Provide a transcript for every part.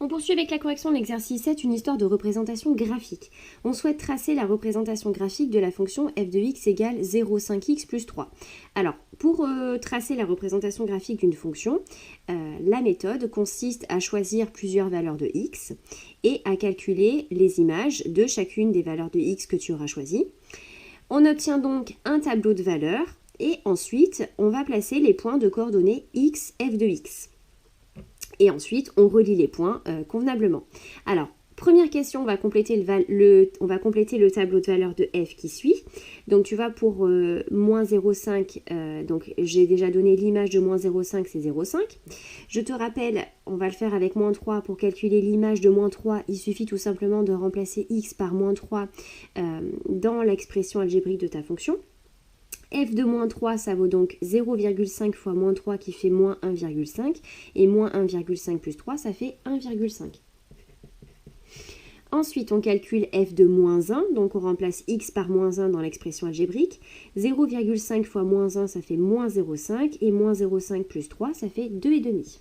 On poursuit avec la correction de l'exercice 7, une histoire de représentation graphique. On souhaite tracer la représentation graphique de la fonction f de x égale 0,5x plus 3. Alors, pour tracer la représentation graphique d'une fonction, la méthode consiste à choisir plusieurs valeurs de x et à calculer les images de chacune des valeurs de x que tu auras choisies. On obtient donc un tableau de valeurs et ensuite, on va placer les points de coordonnées x, f de x. Et ensuite, on relie les points convenablement. Alors, première question, on va compléter le tableau de valeurs de f qui suit. Donc, tu vas pour moins 0,5. Donc, j'ai déjà donné l'image de moins 0,5, c'est 0,5. Je te rappelle, on va le faire avec moins 3. Pour calculer l'image de moins 3, il suffit tout simplement de remplacer x par moins 3 dans l'expression algébrique de ta fonction. F de moins 3, ça vaut donc 0,5 fois moins 3 qui fait moins 1,5. Et moins 1,5 plus 3, ça fait 1,5. Ensuite, on calcule f de moins 1. Donc, on remplace x par moins 1 dans l'expression algébrique. 0,5 fois moins 1, ça fait moins 0,5. Et moins 0,5 plus 3, ça fait 2,5.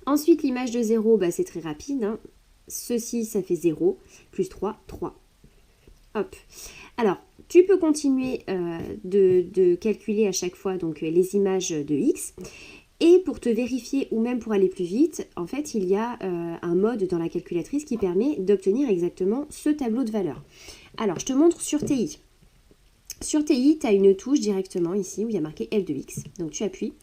Ensuite, l'image de 0, c'est très rapide. Ceci, ça fait 0. Plus 3, 3. Hop. Alors, tu peux continuer de calculer à chaque fois donc, les images de x. Et pour te vérifier ou même pour aller plus vite, en fait, il y a un mode dans la calculatrice qui permet d'obtenir exactement ce tableau de valeurs. Alors, je te montre sur TI. Sur TI, tu as une touche directement ici où il y a marqué f de x. Donc, tu appuies.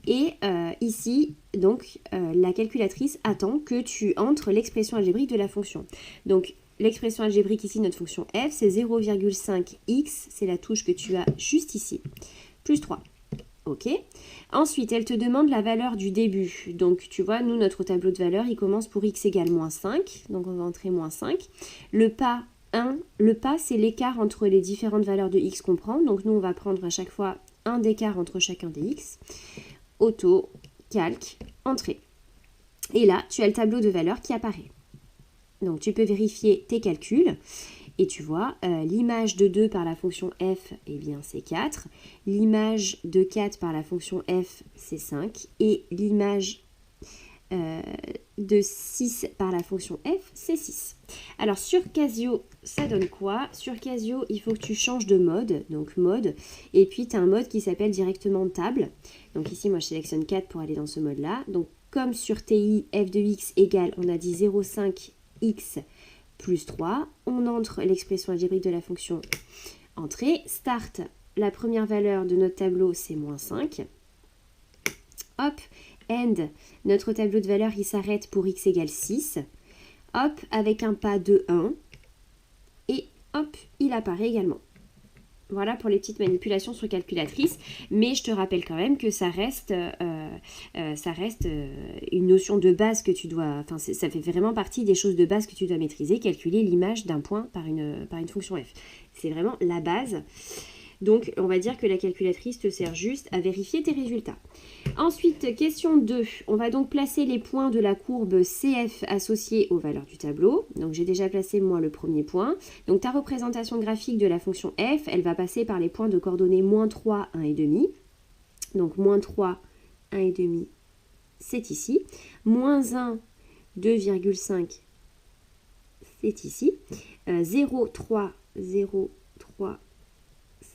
Et ici, donc, la calculatrice attend que tu entres l'expression algébrique de la fonction. Donc, l'expression algébrique ici, notre fonction f, c'est 0,5x, c'est la touche que tu as juste ici, plus 3. Ok. Ensuite, elle te demande la valeur du début. Donc, tu vois, nous, notre tableau de valeurs, il commence pour x égale moins 5. Donc, on va entrer moins 5. Le pas 1, le pas, c'est l'écart entre les différentes valeurs de x qu'on prend. Donc, nous, on va prendre à chaque fois un d'écart entre chacun des x. Auto, calque, entrée. Et là, tu as le tableau de valeurs qui apparaît. Donc, tu peux vérifier tes calculs et tu vois, l'image de 2 par la fonction f, eh bien, c'est 4. L'image de 4 par la fonction f, c'est 5. Et l'image de 6 par la fonction f, c'est 6. Alors, sur Casio, ça donne quoi? Sur Casio, il faut que tu changes de mode. Donc, mode. Et puis, tu as un mode qui s'appelle directement table. Donc, ici, moi, je sélectionne 4 pour aller dans ce mode-là. Donc, comme sur TI, f de x égale, on a dit 0,5 x plus 3, on entre l'expression algébrique de la fonction entrée, start, la première valeur de notre tableau c'est moins 5, hop, end, notre tableau de valeurs il s'arrête pour x égale 6, hop, avec un pas de 1, et hop, il apparaît également. Voilà pour les petites manipulations sur calculatrice, mais je te rappelle quand même que ça reste une notion de base que tu dois, enfin ça fait vraiment partie des choses de base que tu dois maîtriser, calculer l'image d'un point par une fonction f. C'est vraiment la base. Donc on va dire que la calculatrice te sert juste à vérifier tes résultats. Ensuite, question 2. On va donc placer les points de la courbe CF associés aux valeurs du tableau. Donc j'ai déjà placé moi le premier point. Donc ta représentation graphique de la fonction f, elle va passer par les points de coordonnées moins 3, 1,5. Donc moins 3, 1,5, c'est ici. Moins 1, 2,5, c'est ici. 0, 3, 0, 3,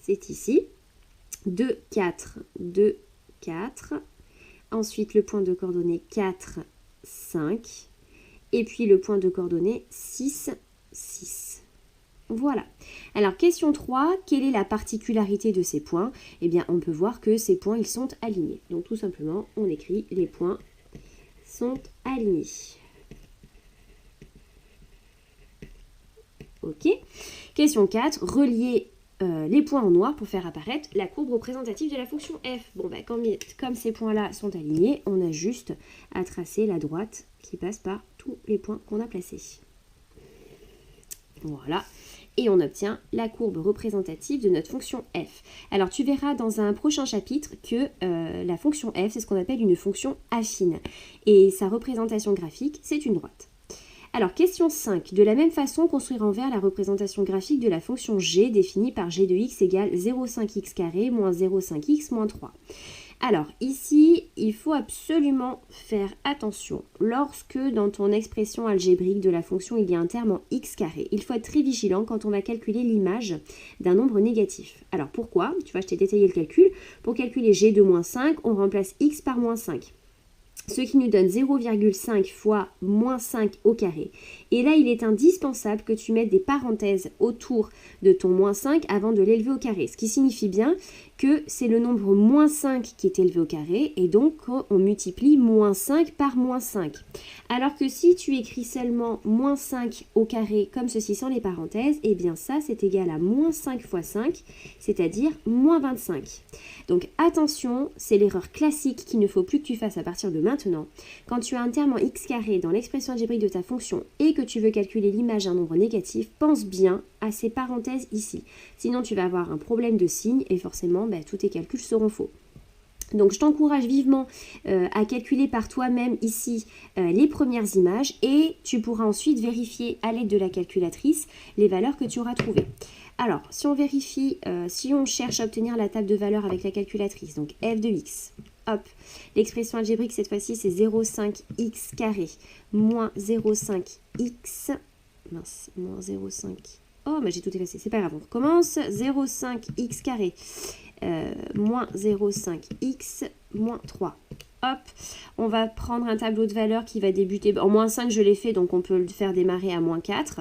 c'est ici. 2, 4, 2, 4. Ensuite, le point de coordonnées 4, 5. Et puis le point de coordonnées 6, 6. Voilà. Alors, question 3, quelle est la particularité de ces points? Eh bien, on peut voir que ces points, ils sont alignés. Donc, tout simplement, on écrit les points sont alignés. Ok. Question 4, relier les points en noir pour faire apparaître la courbe représentative de la fonction f. Bon, comme ces points-là sont alignés, on a juste à tracer la droite qui passe par tous les points qu'on a placés. Voilà. Et on obtient la courbe représentative de notre fonction f. Alors, tu verras dans un prochain chapitre que la fonction f, c'est ce qu'on appelle une fonction affine. Et sa représentation graphique, c'est une droite. Alors, question 5. De la même façon, construire en vert la représentation graphique de la fonction g définie par g de x égale 0,5x carré moins 0,5x moins 3. Alors, ici, il faut absolument faire attention. Lorsque dans ton expression algébrique de la fonction, il y a un terme en x carré, il faut être très vigilant quand on va calculer l'image d'un nombre négatif. Alors, pourquoi? Tu vois, je t'ai détaillé le calcul. Pour calculer g de moins 5, on remplace x par moins 5. Ce qui nous donne 0,5 fois moins 5 au carré. Et là, il est indispensable que tu mettes des parenthèses autour de ton moins 5 avant de l'élever au carré. Ce qui signifie bien que c'est le nombre moins 5 qui est élevé au carré et donc on multiplie moins 5 par moins 5. Alors que si tu écris seulement moins 5 au carré comme ceci sans les parenthèses, eh bien ça c'est égal à moins 5 fois 5, c'est-à-dire moins 25. Donc attention, c'est l'erreur classique qu'il ne faut plus que tu fasses à partir de maintenant. Quand tu as un terme en x carré dans l'expression algébrique de ta fonction et que tu veux calculer l'image d'un nombre négatif, pense bien à ces parenthèses ici. Sinon tu vas avoir un problème de signe et forcément tous tes calculs seront faux. Donc je t'encourage vivement à calculer par toi-même ici les premières images et tu pourras ensuite vérifier à l'aide de la calculatrice les valeurs que tu auras trouvées. Alors si on vérifie, si on cherche à obtenir la table de valeurs avec la calculatrice, donc f de x, hop, l'expression algébrique cette fois-ci c'est 0,5x carré moins 0,5x, mince, moins 0,5, oh mais j'ai tout effacé, c'est pas grave, on recommence, 0,5x carré. Moins 0,5x moins 3. Hop, on va prendre un tableau de valeurs qui va débuter, en moins 5 je l'ai fait donc on peut le faire démarrer à moins 4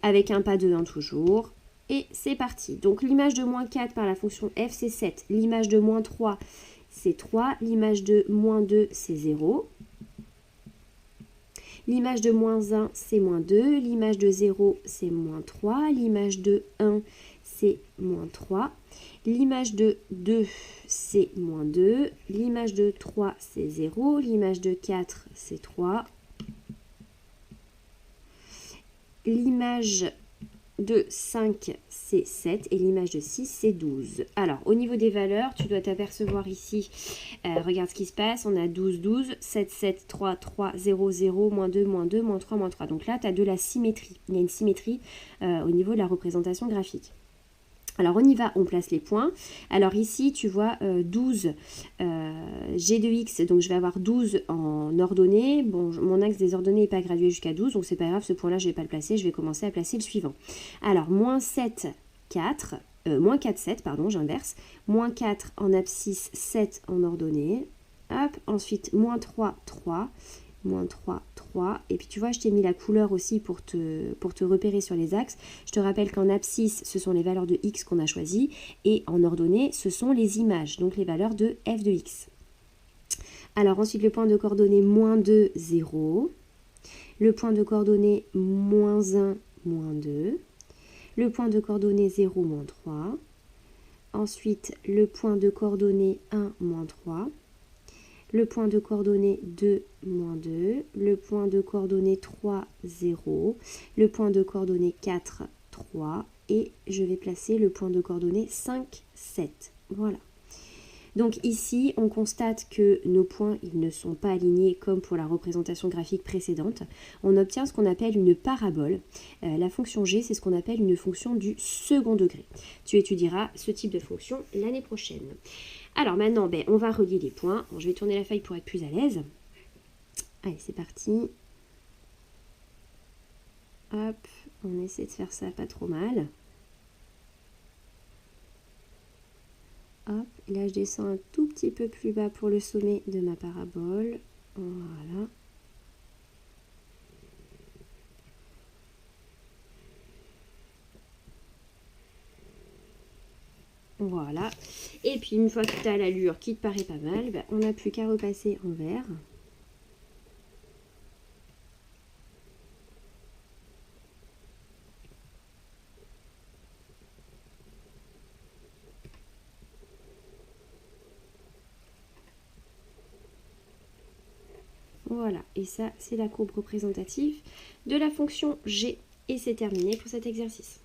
avec un pas de 1 toujours et c'est parti. Donc l'image de moins 4 par la fonction f c'est 7, l'image de moins 3 c'est 3, l'image de moins 2 c'est 0, l'image de moins 1 c'est moins 2, l'image de 0 c'est moins 3, l'image de 1 c'est moins 3. L'image de 2, c'est moins 2. L'image de 3, c'est 0. L'image de 4, c'est 3. L'image de 5, c'est 7. Et l'image de 6, c'est 12. Alors, au niveau des valeurs, tu dois t'apercevoir ici. Regarde ce qui se passe. On a 12, 12, 7, 7, 3, 3, 0, 0, moins 2, moins 2, moins 3, moins 3. Donc là, tu as de la symétrie. Il y a une symétrie au niveau de la représentation graphique. Alors on y va, on place les points. Alors ici tu vois 12 g de x, donc je vais avoir 12 en ordonnée. Bon, mon axe des ordonnées n'est pas gradué jusqu'à 12, donc c'est pas grave, ce point là je ne vais pas le placer, je vais commencer à placer le suivant. Alors moins 7, 4, moins 4, 7, pardon, j'inverse. Moins 4 en abscisse, 7 en ordonnée. Hop, ensuite moins 3, 3. Moins 3, 3. Et puis tu vois, je t'ai mis la couleur aussi pour te repérer sur les axes. Je te rappelle qu'en abscisse, ce sont les valeurs de x qu'on a choisies. Et en ordonnée, ce sont les images, donc les valeurs de f de x. Alors ensuite, le point de coordonnées moins 2, 0. Le point de coordonnées moins 1, moins 2. Le point de coordonnées 0, moins 3. Ensuite, le point de coordonnées 1, moins 3. Le point de coordonnées 2, moins 2, le point de coordonnées 3, 0, le point de coordonnées 4, 3, et je vais placer le point de coordonnées 5, 7. Voilà. Donc ici, on constate que nos points ils ne sont pas alignés comme pour la représentation graphique précédente. On obtient ce qu'on appelle une parabole. La fonction g, c'est ce qu'on appelle une fonction du second degré. Tu étudieras ce type de fonction l'année prochaine. Alors maintenant, on va relier les points. Bon, je vais tourner la feuille pour être plus à l'aise. Allez, c'est parti. Hop, on essaie de faire ça pas trop mal. Hop, là je descends un tout petit peu plus bas pour le sommet de ma parabole. Voilà. Voilà. Et puis une fois que tu as l'allure qui te paraît pas mal, on n'a plus qu'à repasser en vert. Voilà, et ça c'est la courbe représentative de la fonction g. Et c'est terminé pour cet exercice.